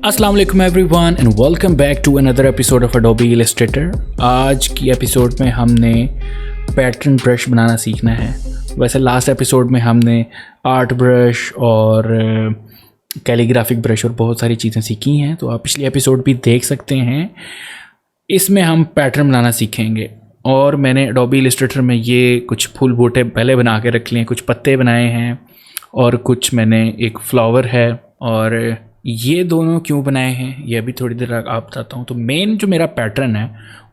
अस्सलाम वालेकुम everyone and welcome back to another episode of Adobe Illustrator. आज की एपिसोड में हमने पैटर्न ब्रश बनाना सीखना है। वैसे लास्ट एपिसोड में हमने आर्ट ब्रश और कैलीग्राफिक ब्रश और बहुत सारी चीज़ें सीखी हैं, तो आप पिछली एपिसोड भी देख सकते हैं। इसमें हम पैटर्न बनाना सीखेंगे और मैंने एडोबी इलस्ट्रेटर में ये कुछ फूल बूटे पहले बना के रख लिए, कुछ पत्ते बनाए हैं और कुछ मैंने एक फ्लावर है। और ये दोनों क्यों बनाए हैं ये अभी थोड़ी देर आप बताता हूँ। तो मेन जो मेरा पैटर्न है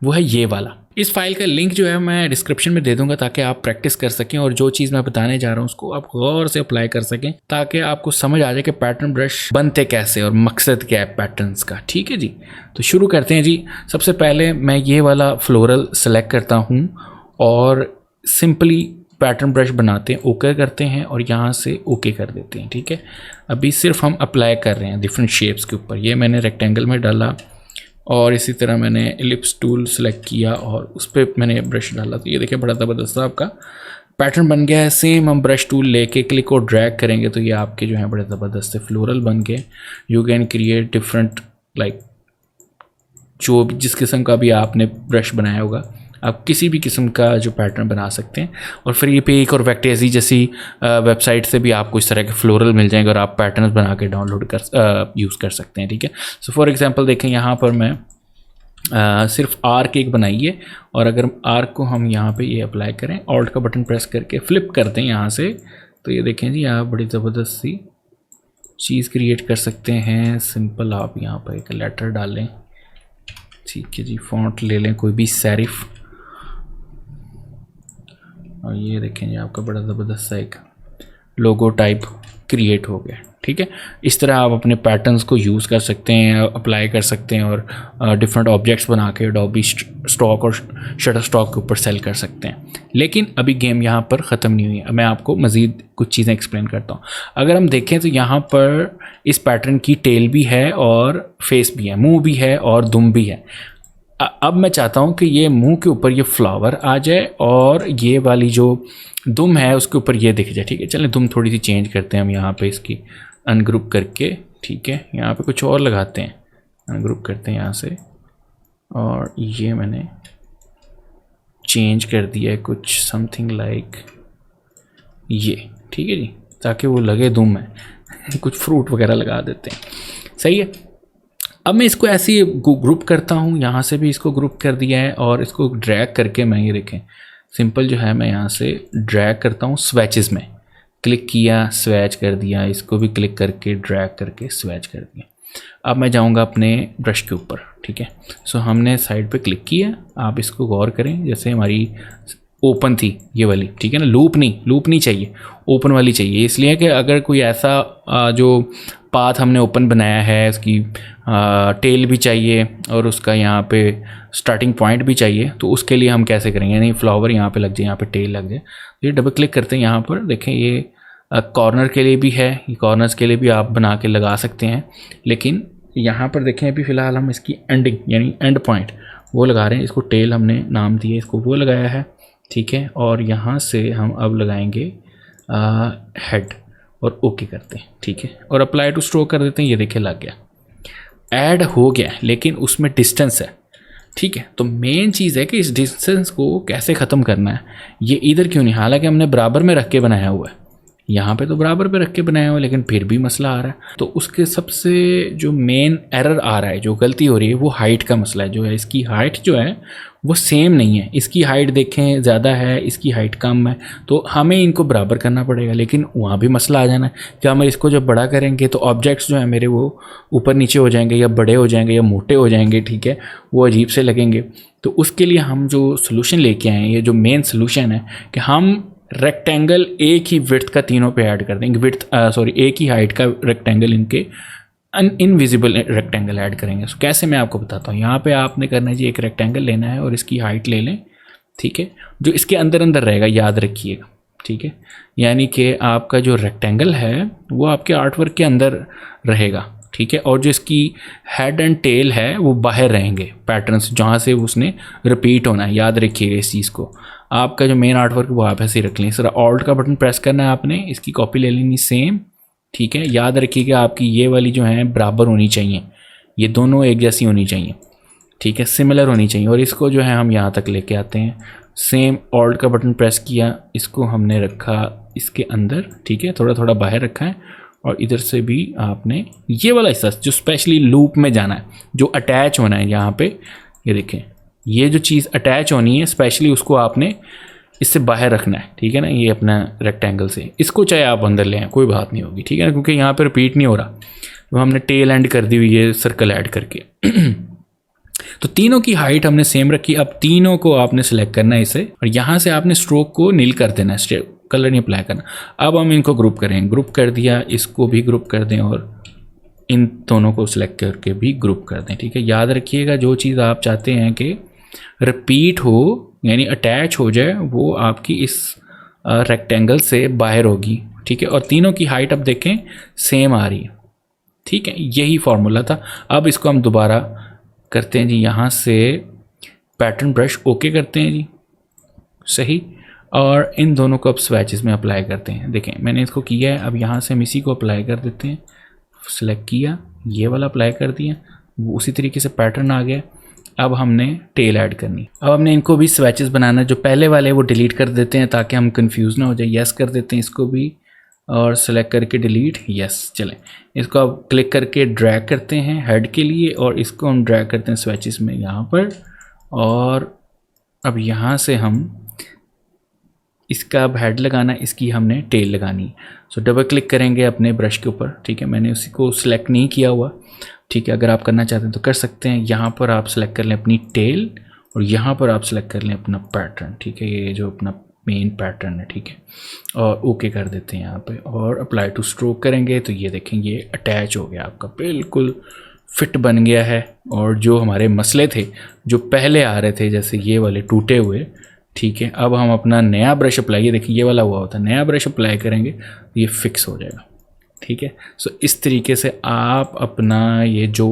वो है ये वाला। इस फाइल का लिंक जो है मैं डिस्क्रिप्शन में दे दूंगा ताकि आप प्रैक्टिस कर सकें और जो चीज़ मैं बताने जा रहा हूँ उसको आप गौर से अप्लाई कर सकें, ताकि आपको समझ आ जाए कि पैटर्न ब्रश बनते कैसे और मकसद क्या है पैटर्न्स का। ठीक है जी, तो शुरू करते हैं जी। सबसे पहले मैं ये वाला फ्लोरल सेलेक्ट करता हूँ और सिंपली पैटर्न ब्रश बनाते हैं, ओके करते हैं और यहाँ से ओके कर देते हैं। ठीक है, अभी सिर्फ हम अप्लाई कर रहे हैं डिफरेंट शेप्स के ऊपर। ये मैंने रेक्टेंगल में डाला और इसी तरह मैंने एलिप्स टूल सेलेक्ट किया और उस पर मैंने ब्रश डाला। तो ये देखिए बड़ा ज़बरदस्त आपका पैटर्न बन गया है। सेम हम ब्रश टूल लेके क्लिक और ड्रैग करेंगे तो ये आपके जो है बड़े ज़बरदस्त से फ्लोरल बन गए। You can create different like जो जिस किस्म का भी आपने ब्रश बनाया होगा आप किसी भी किस्म का जो पैटर्न बना सकते हैं। और फिर ये पे एक और वेक्टेजी जैसी वेबसाइट से भी आपको इस तरह के फ्लोरल मिल जाएंगे और आप पैटर्न बना के डाउनलोड कर यूज़ कर सकते हैं। ठीक है, सो फॉर एग्जांपल देखें यहाँ पर मैं सिर्फ आर्क एक बनाई है और अगर आर्क को हम यहाँ पे ये अप्लाई करें, ऑल्ट का बटन प्रेस करके फ्लिप करते हैं यहाँ से, तो ये देखें जी आप बड़ी ज़बरदस्त सी चीज़ क्रिएट कर सकते हैं। सिंपल आप यहाँ पर एक लेटर डालें, ठीक है जी, फॉन्ट ले लें कोई भी सेरिफ और ये देखें जी आपका बड़ा ज़बरदस्त सा एक लोगो टाइप क्रिएट हो गया। ठीक है, इस तरह आप अपने पैटर्न्स को यूज़ कर सकते हैं, अप्लाई कर सकते हैं और डिफरेंट ऑब्जेक्ट्स बना के एडोबी स्टॉक और शटर स्टॉक के ऊपर सेल कर सकते हैं। लेकिन अभी गेम यहाँ पर ख़त्म नहीं हुई है, मैं आपको मज़ीद कुछ चीज़ें एक्सप्लेन करता हूँ। अगर हम देखें तो यहाँ पर इस पैटर्न की टेल भी है और फेस भी है, मुँह भी है और दुम भी है। अब मैं चाहता हूँ कि ये मुंह के ऊपर ये फ्लावर आ जाए और ये वाली जो दुम है उसके ऊपर ये दिख जाए। ठीक है, चलें दुम थोड़ी सी चेंज करते हैं हम यहाँ पे इसकी अनग्रुप करके। ठीक है, यहाँ पे कुछ और लगाते हैं, अनग्रुप करते हैं यहाँ से और ये मैंने चेंज कर दिया है कुछ समथिंग लाइक ये। ठीक है जी, ताकि वो लगे दुम है कुछ फ्रूट वगैरह लगा देते हैं। सही है, अब मैं इसको ऐसे ही ग्रुप करता हूँ, यहाँ से भी इसको ग्रुप कर दिया है और इसको ड्रैग करके मैं ये देखें सिंपल जो है मैं यहाँ से ड्रैग करता हूँ स्वेचेस में, क्लिक किया स्वेच कर दिया, इसको भी क्लिक करके ड्रैग करके स्वेच कर दिया। अब मैं जाऊँगा अपने ब्रश के ऊपर। ठीक है, सो हमने साइड पे क्लिक किया, आप इसको गौर करें जैसे हमारी ओपन थी ये वाली। ठीक है ना, लूप नहीं चाहिए, ओपन वाली चाहिए। इसलिए कि अगर कोई ऐसा जो पाथ हमने ओपन बनाया है उसकी टेल भी चाहिए और उसका यहाँ पे स्टार्टिंग पॉइंट भी चाहिए, तो उसके लिए हम कैसे करेंगे, यानी फ्लावर यहाँ पे लग जाए, यहाँ पे टेल लग जाए। तो ये डबल क्लिक करते हैं यहाँ पर, देखें ये कॉर्नर के लिए भी है, ये कॉर्नर्स के लिए भी आप बना के लगा सकते हैं। लेकिन यहाँ पर देखें अभी फ़िलहाल हम इसकी एंडिंग यानी एंड पॉइंट वो लगा रहे हैं। इसको टेल हमने नाम दिया, इसको वो लगाया है। ठीक है, और यहाँ से हम अब लगाएंगे हेड और ओके करते हैं। ठीक है, और अप्लाई टू स्ट्रोक कर देते हैं, ये देखें लग गया, ऐड हो गया, लेकिन उसमें डिस्टेंस है। ठीक है, तो मेन चीज़ है कि इस डिस्टेंस को कैसे ख़त्म करना है। ये इधर क्यों नहीं, हालांकि हमने बराबर में रख के बनाया हुआ है, यहाँ पे तो बराबर पे रख के बनाया हुआ है, लेकिन फिर भी मसला आ रहा है। तो उसके सबसे जो मेन एरर आ रहा है, जो गलती हो रही है, वो हाइट का मसला है। जो है इसकी हाइट जो है वो सेम नहीं है, इसकी हाइट देखें ज़्यादा है, इसकी हाइट कम है, तो हमें इनको बराबर करना पड़ेगा। लेकिन वहाँ भी मसला आ जाना है कि हम इसको जब बड़ा करेंगे तो ऑब्जेक्ट्स जो है मेरे वो ऊपर नीचे हो जाएंगे या बड़े हो जाएंगे या मोटे हो जाएंगे। ठीक है, वो अजीब से लगेंगे। तो उसके लिए हम जो सोल्यूशन लेके आए हैं, ये जो मेन सोल्यूशन है कि हम रेक्टेंगल एक ही विड्थ का तीनों पे ऐड कर देंगे, एक ही हाइट का रेक्टेंगल इनके इनविजिबल रेक्टेंगल ऐड करेंगे। सो कैसे मैं आपको बताता हूँ। यहाँ पे आपने करना है जी, एक रेक्टेंगल लेना है और इसकी हाइट ले लें। ठीक है, जो इसके अंदर रहेगा, याद रखिएगा। ठीक है, यानी कि आपका जो रेक्टेंगल है वो आपके आर्टवर्क के अंदर रहेगा। ठीक है, और जो इसकी हेड एंड टेल है वो बाहर रहेंगे, पैटर्न्स जहाँ से उसने रिपीट होना है। याद रखिएगा इस चीज़ को। आपका जो मेन आर्टवर्क वो आप ऐसे ही रख लें। इस तरह ऑल्ट का बटन प्रेस करना है आपने, इसकी कॉपी ले लेनी सेम। ठीक है, याद रखिएगा आपकी ये वाली जो है बराबर होनी चाहिए। ये दोनों एक जैसी होनी चाहिए, ठीक है, सिमिलर होनी चाहिए। और इसको जो है हम यहाँ तक लेके आते हैं, सेम ऑल्ट का बटन प्रेस किया, इसको हमने रखा इसके अंदर, ठीक है, थोड़ा थोड़ा बाहर रखा है। और इधर से भी आपने ये वाला हिस्सा जो स्पेशली लूप में जाना है, जो अटैच होना है यहाँ पे, ये देखें, ये जो चीज़ अटैच होनी है स्पेशली उसको आपने इससे बाहर रखना है, ठीक है ना, ये अपना रेक्टेंगल से। इसको चाहे आप अंदर ले आएँ, कोई बात नहीं होगी, ठीक है ना, क्योंकि यहाँ पे रिपीट नहीं हो रहा, तो हमने टेल एंड कर दी हुई है सर्कल ऐड करके। तो तीनों की हाइट हमने सेम रखी। अब तीनों को आपने सेलेक्ट करना है इसे, और यहाँ से आपने स्ट्रोक को नील कर देना है, कलर नहीं अप्लाई करना। अब हम इनको ग्रुप करें, ग्रुप कर दिया, इसको भी ग्रुप कर दें और इन दोनों को सिलेक्ट करके भी ग्रुप कर दें, ठीक है। याद रखिएगा जो चीज़ आप चाहते हैं कि रिपीट हो यानी अटैच हो जाए, वो आपकी इस रेक्टेंगल से बाहर होगी, ठीक है। और तीनों की हाइट अब देखें सेम आ रही है, ठीक है, यही फार्मूला था। अब इसको हम दोबारा करते हैं जी, यहाँ से पैटर्न ब्रश ओके करते हैं जी, सही। और इन दोनों को अब स्वैचेस में अप्लाई करते हैं। देखें मैंने इसको किया है, अब यहाँ से हम इसी को अप्लाई कर देते हैं, सेलेक्ट किया, ये वाला अप्लाई कर दिया, वो उसी तरीके से पैटर्न आ गया। अब हमने टेल ऐड करनी, अब हमने इनको भी स्वैचेस बनाना है। जो पहले वाले वो डिलीट कर देते हैं ताकि हम कंफ्यूज ना हो जाए, यस कर देते हैं इसको भी, और सेलेक्ट करके डिलीट, यस। चलें इसको अब क्लिक करके ड्रैग करते हैं हेड के लिए, और इसको हम ड्रैग करते हैं स्वैचेस में यहाँ पर। और अब यहाँ से हम इसका अब हेड लगाना, इसकी हमने टेल लगानी। सो डबल क्लिक करेंगे अपने ब्रश के ऊपर, ठीक है, मैंने उसी को सिलेक्ट नहीं किया हुआ, ठीक है। अगर आप करना चाहते हैं तो कर सकते हैं। यहाँ पर आप सेलेक्ट कर लें अपनी टेल, और यहाँ पर आप सेलेक्ट कर लें अपना पैटर्न, ठीक है, ये जो अपना मेन पैटर्न है, ठीक है। और ओके कर देते हैं यहाँ पे, और अप्लाई टू स्ट्रोक करेंगे तो ये देखें ये अटैच हो गया, आपका बिल्कुल फिट बन गया है। और जो हमारे मसले थे जो पहले आ रहे थे, जैसे ये वाले टूटे हुए, ठीक है, अब हम अपना नया ब्रश अप्लाई, ये देखिए ये वाला हुआ होता है, नया ब्रश अप्लाई करेंगे तो ये फिक्स हो जाएगा, ठीक है। सो इस तरीके से आप अपना ये जो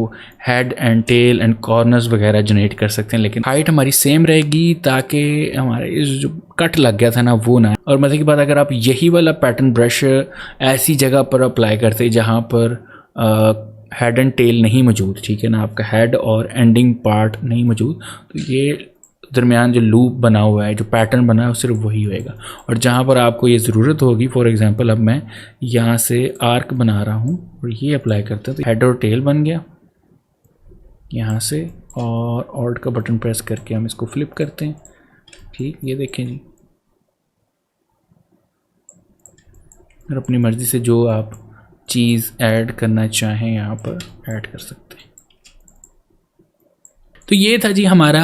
head and tail and corners वगैरह जनरेट कर सकते हैं, लेकिन हाइट हमारी सेम रहेगी ताकि हमारे इस जो कट लग गया था ना वो ना। और मजे की बात, अगर आप यही वाला पैटर्न ब्रश ऐसी जगह पर अप्लाई करते जहाँ पर हेड एंड टेल नहीं मौजूद, ठीक है ना, आपका हेड और एंडिंग पार्ट नहीं मौजूद, तो ये दरमियान जो लूप बना हुआ है, जो पैटर्न बना है, वो सिर्फ वही होएगा। और जहाँ पर आपको ये ज़रूरत होगी, फॉर एग्जांपल अब मैं यहाँ से आर्क बना रहा हूँ और ये अप्लाई करते हैं, तो हेड और टेल बन गया यहाँ से, और ऑल्ट का बटन प्रेस करके हम इसको फ्लिप करते हैं, ठीक, ये देखें जी। और अपनी मर्ज़ी से जो आप चीज़ ऐड करना चाहें यहाँ पर ऐड कर सकते हैं। तो ये था जी हमारा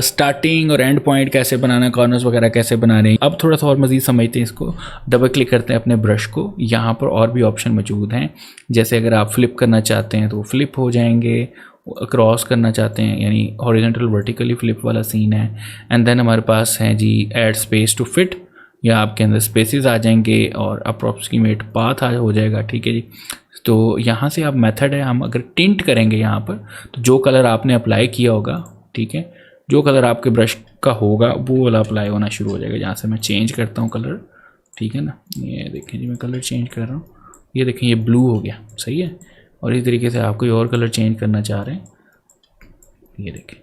स्टार्टिंग और एंड पॉइंट कैसे बनाना, कॉर्नर्स वगैरह कैसे बनाने हैं। अब थोड़ा सा और मज़ीद समझते हैं इसको। डबल क्लिक करते हैं अपने ब्रश को, यहाँ पर और भी ऑप्शन मौजूद हैं, जैसे अगर आप फ्लिप करना चाहते हैं तो वो फ्लिप हो जाएंगे, क्रॉस करना चाहते हैं यानी हॉरिजॉन्टल वर्टिकली फ्लिप वाला सीन है। एंड देन हमारे पास है जी ऐड स्पेस टू फिट, या आपके अंदर स्पेसेस आ जाएंगे और अप्रॉक्सीमेट पाथ हो जाएगा, ठीक है जी। तो यहाँ से आप मेथड है, हम अगर टिंट करेंगे यहाँ पर तो जो कलर आपने अप्लाई किया होगा, ठीक है, जो कलर आपके ब्रश का होगा वो वाला अप्लाई होना शुरू हो जाएगा। यहाँ से मैं चेंज करता हूँ कलर, ठीक है ना, ये देखें जी मैं कलर चेंज कर रहा हूँ, ये देखें ये ब्लू हो गया, सही है। और इस तरीके से आप कोई और कलर चेंज करना चाह रहे हैं, ये देखें,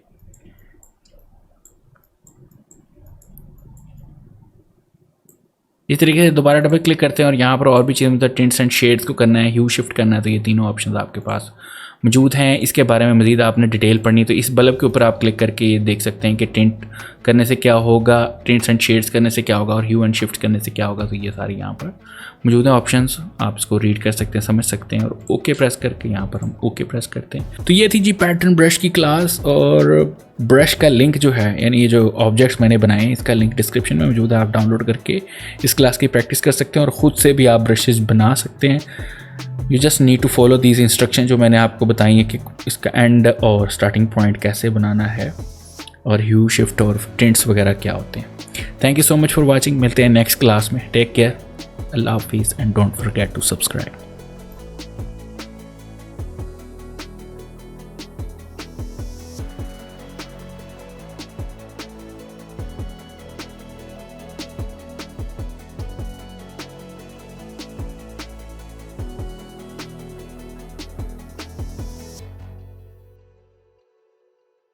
इस तरीके से दोबारा डबल क्लिक करते हैं और यहाँ पर और भी चीज़ें, मतलब टिंट्स एंड शेड्स को करना है, ह्यू शिफ्ट करना है, तो ये तीनों ऑप्शंस आपके पास मौजूद हैं। इसके बारे में मज़ीद आपने डिटेल पढ़नी तो इस बल्ब के ऊपर आप क्लिक करके ये देख सकते हैं कि टिंट करने से क्या होगा, टिंट्स एंड शेड्स करने से क्या होगा, और ह्यू एंड शिफ्ट करने से क्या होगा। तो ये सारी यहाँ पर मौजूद हैं ऑप्शंस, आप इसको रीड कर सकते हैं, समझ सकते हैं, और ओके प्रेस करके यहाँ पर हम ओके प्रेस करते हैं। तो ये थी जी पैटर्न ब्रश की क्लास, और ब्रश का लिंक जो है यानी ये जो ऑब्जेक्ट्स मैंने बनाए हैं इसका लिंक डिस्क्रिप्शन में मौजूद है, आप डाउनलोड करके इस क्लास की प्रैक्टिस कर सकते हैं और ख़ुद से भी आप ब्रशेज बना सकते हैं। You just need to follow these instruction जो मैंने आपको बताई है कि इसका एंड और स्टार्टिंग पॉइंट कैसे बनाना है, और ह्यू शिफ्ट और टिंट्स वगैरह क्या होते हैं। Thank you so much for watching, मिलते हैं नेक्स्ट क्लास में, टेक केयर, अल्लाह हाफिज़ and don't forget to subscribe.